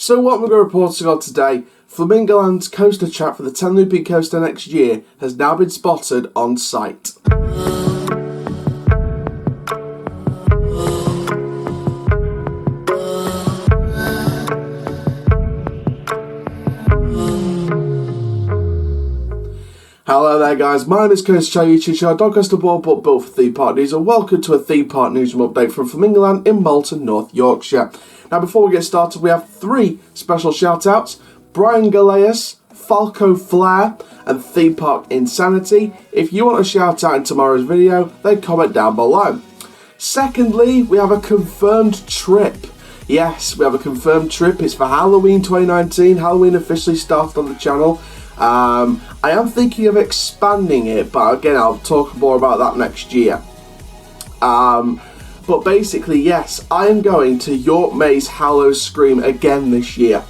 So what we're reporting on today, Flamingo Land's coaster track for the 10 looping coaster next year has now been spotted on site. Hello there guys, my name is Coaster Chow, YouTube channel Dogcaster Board but built for Theme Park News, and welcome to a Theme Park Newsroom update from Flamingo Land in Malton, North Yorkshire. Now before we get started, we have three special shout outs: Brian Galeas, Falco Flair and Theme Park Insanity. If you want a shout out in tomorrow's video, then comment down below. Secondly, we have a confirmed trip. Yes, we have a confirmed trip. It's for Halloween 2019. Halloween officially started on the channel. I am thinking of expanding it, but again, I'll talk more about that next year. But basically, yes, I am going to York Maze Hallows Scream again this year.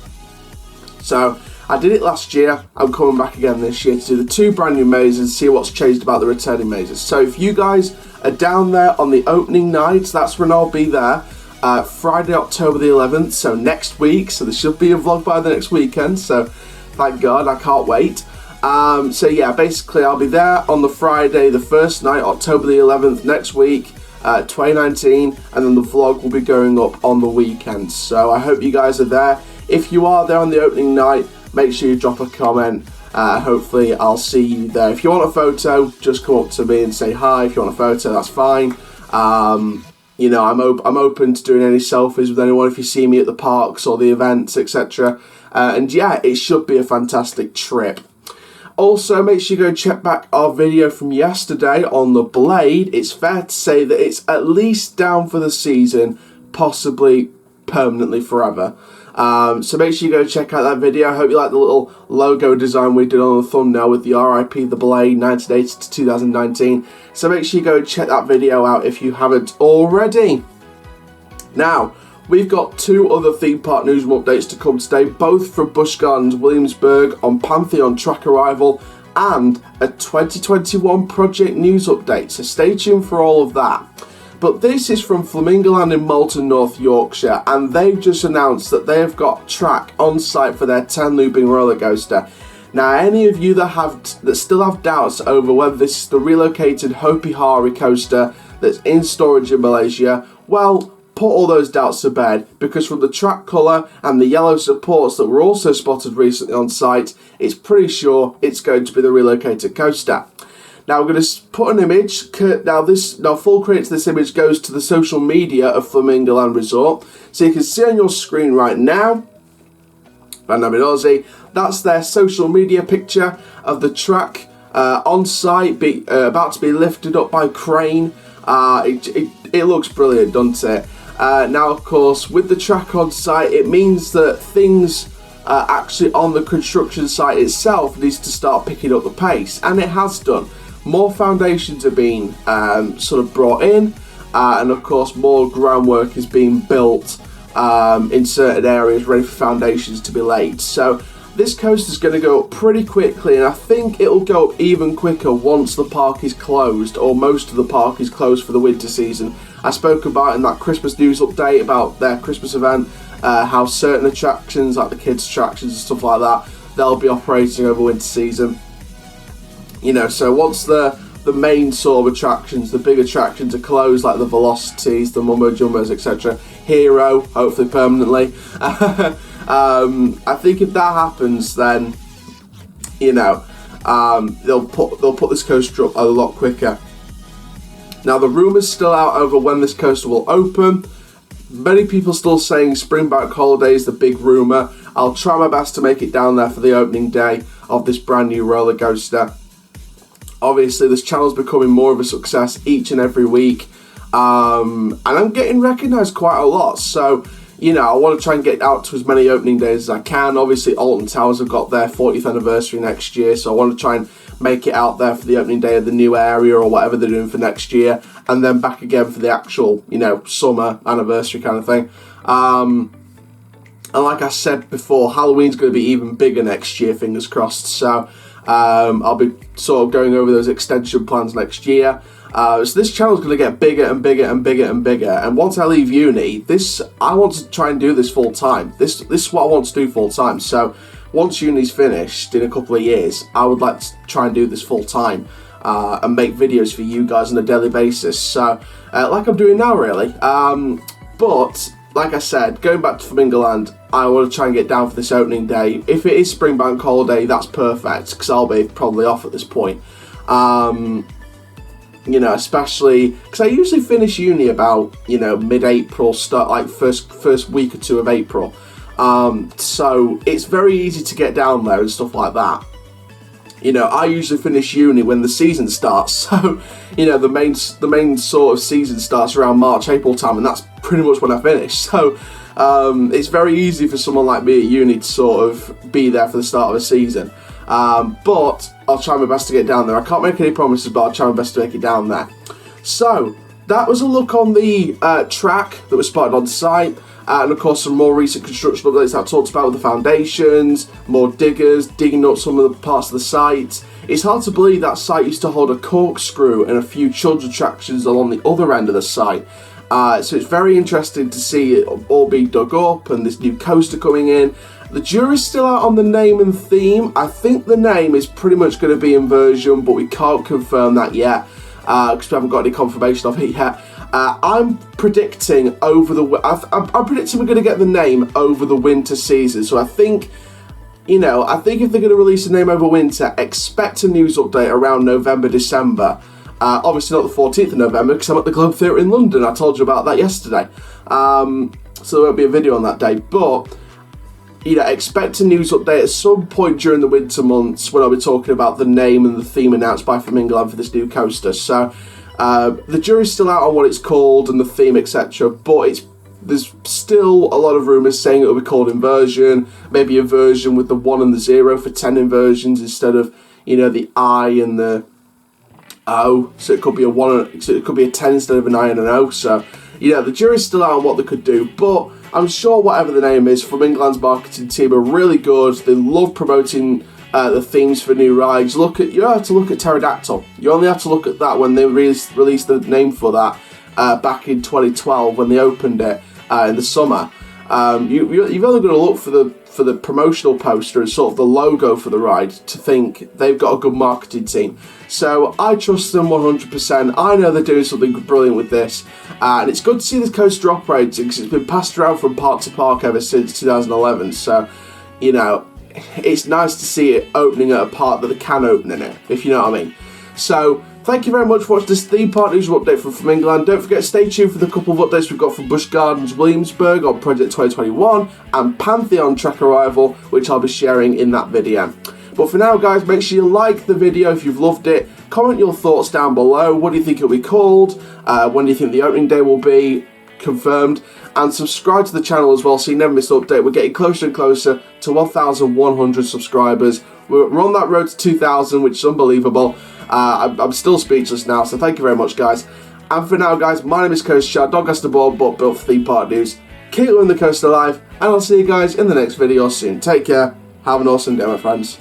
So, I did it last year, I'm coming back again this year to do the two brand new mazes and see what's changed about the returning mazes. So if you guys are down there on the opening night, that's when I'll be there. Friday, October the 11th, so next week, so there should be a vlog by the next weekend, so thank God, I can't wait. So yeah, basically I'll be there on the Friday, the first night, October the 11th, next week, 2019, and then the vlog will be going up on the weekend. So I hope you guys are there. If you are there on the opening night, make sure you drop a comment. Hopefully I'll see you there. If you want a photo, just come up to me and say hi. If you want a photo, that's fine. You know, I'm open to doing any selfies with anyone if you see me at the parks or the events, etc. And yeah, it should be a fantastic trip. Also, make sure you go check back our video from yesterday on the Blade. It's fair to say that it's at least down for the season, possibly permanently forever. So make sure you go check out that video. I hope you like the little logo design we did on the thumbnail with the RIP The Blade 1980 to 2019. So make sure you go check that video out if you haven't already. Now, we've got two other theme park newsroom updates to come today, both from Busch Gardens Williamsburg on Pantheon track arrival and a 2021 project news update. So stay tuned for all of that. But this is from Flamingo Land in Malton, North Yorkshire, and they've just announced that they have got track on site for their 10 looping roller coaster. Now, any of you that still have doubts over whether this is the relocated Hopi Hari coaster that's in storage in Malaysia, well, put all those doubts to bed, because from the track colour and the yellow supports that were also spotted recently on site, it's pretty sure it's going to be the relocated coaster. Now we're going to put an image. Now full credit to this image goes to the social media of Flamingo Land Resort. So you can see on your screen right now, Van Namin Aussie, that's their social media picture of the track on site, about to be lifted up by crane. It looks brilliant, doesn't it? Now of course, with the track on site, it means that things actually on the construction site itself needs to start picking up the pace, and it has done. More foundations are being sort of brought in, and of course more groundwork is being built in certain areas, ready for foundations to be laid. So this coaster is going to go up pretty quickly, and I think it'll go up even quicker once the park is closed, or most of the park is closed for the winter season. I spoke about in that Christmas news update about their Christmas event, how certain attractions, like the kids attractions and stuff like that, they'll be operating over winter season. You know, so once the main sort of attractions, the big attractions are closed, like the Velocities, the Mumbo Jumbos, etc. Hero, hopefully permanently. I think if that happens, then you know they'll put this coaster up a lot quicker. Now the rumours still out over when this coaster will open. Many people still saying spring bank holiday is the big rumour. I'll try my best to make it down there for the opening day of this brand new roller coaster. Obviously, this channel's becoming more of a success each and every week, and I'm getting recognised quite a lot. So, you know, I want to try and get out to as many opening days as I can. Obviously, Alton Towers have got their 40th anniversary next year, so I want to try and make it out there for the opening day of the new area or whatever they're doing for next year, and then back again for the actual, you know, summer anniversary kind of thing. And like I said before, Halloween's going to be even bigger next year, fingers crossed. So I'll be sort of going over those extension plans next year. So this channel is going to get bigger and bigger and bigger and bigger. And once I leave uni, I want to try and do this full time. This is what I want to do full time. So once uni's finished in a couple of years, I would like to try and do this full time and make videos for you guys on a daily basis. So like I'm doing now, really. But like I said, going back to Flamingo Land, I want to try and get down for this opening day. If it is Spring Bank Holiday, that's perfect, because I'll be probably off at this point. You know, especially because I usually finish uni about, you know, mid-April, start like first week or two of April. So it's very easy to get down there and stuff like that. You know, I usually finish uni when the season starts, so you know the main sort of season starts around March, April time, and that's pretty much when I finish. So it's very easy for someone like me at uni to sort of be there for the start of a season. But I'll try my best to get down there. I can't make any promises, but I'll try my best to make it down there. So that was a look on the track that was spotted on site. And of course some more recent construction updates that I talked about with the foundations, more diggers, digging up some of the parts of the site. It's hard to believe that site used to hold a corkscrew and a few children's attractions along the other end of the site. So it's very interesting to see it all being dug up and this new coaster coming in. The jury's still out on the name and theme. I think the name is pretty much going to be Inversion, but we can't confirm that yet because we haven't got any confirmation of it yet. I'm predicting I'm predicting we're going to get the name over the winter season. So I think, you know, if they're going to release a name over winter, expect a news update around November, December. Obviously not the 14th of November because I'm at the Globe Theatre in London. I told you about that yesterday. So there won't be a video on that day, but you know, expect a news update at some point during the winter months when I'll be talking about the name and the theme announced by Flamingo Land for this new coaster. So the jury's still out on what it's called and the theme, etc. But there's still a lot of rumours saying it will be called Inversion, maybe a version with the 1 and the 0 for 10 inversions instead of, you know, the I and the O. So it could be a 10 instead of an I and an O. So, you know, the jury's still out on what they could do, but I'm sure whatever the name is, Flamingo Land's marketing team are really good. They love promoting the themes for new rides. You have to look at Pterodactyl. You only have to look at that when they released the name for that back in 2012 when they opened it in the summer. You've only got to look for the promotional poster and sort of the logo for the ride to think they've got a good marketing team. So I trust them 100%. I know they're doing something brilliant with this, and it's good to see this coaster operating because it's been passed around from park to park ever since 2011. So, you know, it's nice to see it opening at a park that they can open in it, if you know what I mean. So thank you very much for watching this Theme Park Newsroom update from Flamingo Land. Don't forget to stay tuned for the couple of updates we've got from Busch Gardens Williamsburg on Project 2021 and Pantheon track arrival, which I'll be sharing in that video. But for now, guys, make sure you like the video if you've loved it. Comment your thoughts down below. What do you think it'll be called? When do you think the opening day will be confirmed? And subscribe to the channel as well so you never miss an update. We're getting closer and closer to 1,100 subscribers. We're on that road to 2,000, which is unbelievable. I'm still speechless now, so thank you very much, guys. And for now, guys, my name is Coaster Chad, dog has the board, but built for Theme Park News. Keep living the coaster alive, and I'll see you guys in the next video soon. Take care. Have an awesome day, my friends.